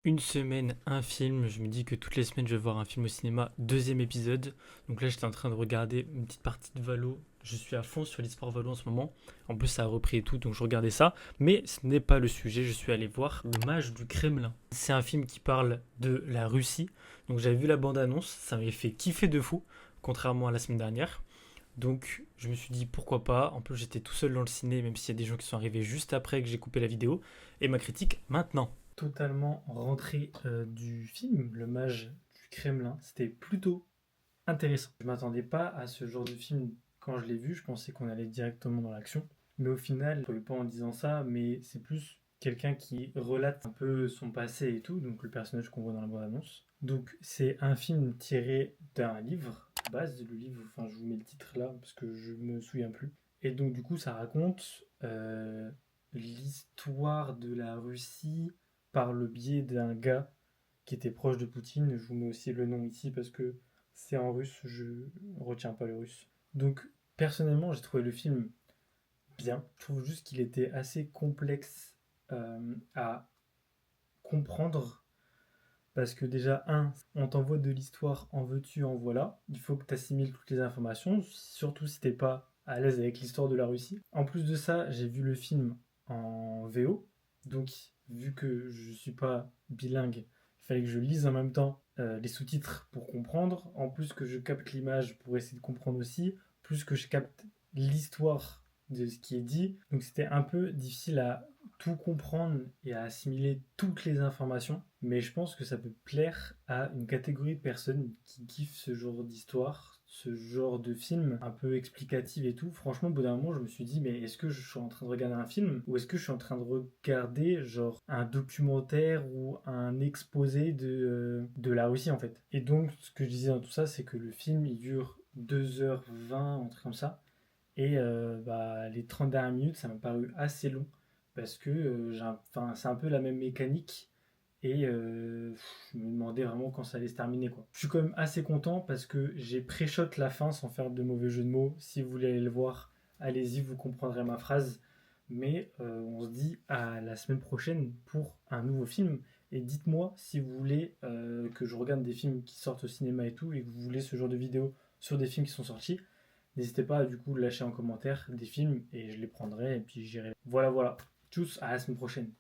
une semaine, un film. Je me dis que toutes les semaines, je vais voir un film au cinéma. Deuxième épisode. Donc là, j'étais en train de regarder une petite partie de Valo. Je suis à fond sur l'e-sport Valo en ce moment. En plus, ça a repris et tout, donc je regardais ça. Mais ce n'est pas le sujet. Je suis allé voir Le Mage du Kremlin. C'est un film qui parle de la Russie. Donc j'avais vu la bande-annonce. Ça m'avait fait kiffer de fou, contrairement à la semaine dernière. Donc je me suis dit pourquoi pas. En plus, j'étais tout seul dans le ciné, même s'il y a des gens qui sont arrivés juste après que j'ai coupé la vidéo. Et ma critique maintenant. Totalement rentré du film, Le Mage du Kremlin. C'était plutôt intéressant. Je m'attendais pas à ce genre de film quand je l'ai vu. Je pensais qu'on allait directement dans l'action. Mais au final, je ne pas en disant ça, mais c'est plus quelqu'un qui relate un peu son passé et tout, donc le personnage qu'on voit dans la bande-annonce. Donc c'est un film tiré d'un livre, à base, le livre, enfin je vous mets le titre là, parce que je me souviens plus. Et donc du coup ça raconte l'histoire de la Russie par le biais d'un gars qui était proche de Poutine. Je vous mets aussi le nom ici parce que c'est en russe, je ne retiens pas le russe. Donc personnellement j'ai trouvé le film bien. Je trouve juste qu'il était assez complexe à comprendre. Parce que déjà, on t'envoie de l'histoire, en veux-tu, en voilà. Il faut que tu assimiles toutes les informations, surtout si t'es pas à l'aise avec l'histoire de la Russie. En plus de ça, j'ai vu le film en VO. Donc, vu que je suis pas bilingue, il fallait que je lise en même temps les sous-titres pour comprendre. En plus que je capte l'image pour essayer de comprendre aussi. Plus que je capte l'histoire de ce qui est dit. Donc, c'était un peu difficile à tout comprendre et à assimiler toutes les informations, mais je pense que ça peut plaire à une catégorie de personnes qui kiffent ce genre d'histoire, ce genre de film un peu explicatif et tout. Franchement, au bout d'un moment, je me suis dit, mais est-ce que je suis en train de regarder un film ou est-ce que je suis en train de regarder genre un documentaire ou un exposé de la Russie en fait. Et donc, ce que je disais dans tout ça, c'est que le film, il dure 2h20, un truc comme ça. Et les 30 dernières minutes, ça m'a paru assez long parce que c'est un peu la même mécanique et je me demandais vraiment quand ça allait se terminer, quoi. Je suis quand même assez content parce que j'ai pré-shot la fin sans faire de mauvais jeu de mots. Si vous voulez aller le voir, allez-y, vous comprendrez ma phrase. Mais on se dit à la semaine prochaine pour un nouveau film. Et dites-moi si vous voulez que je regarde des films qui sortent au cinéma et tout, et que vous voulez ce genre de vidéo sur des films qui sont sortis. N'hésitez pas à du coup lâcher en commentaire des films et je les prendrai et puis j'irai. Voilà, voilà. Tchuss, à la semaine prochaine.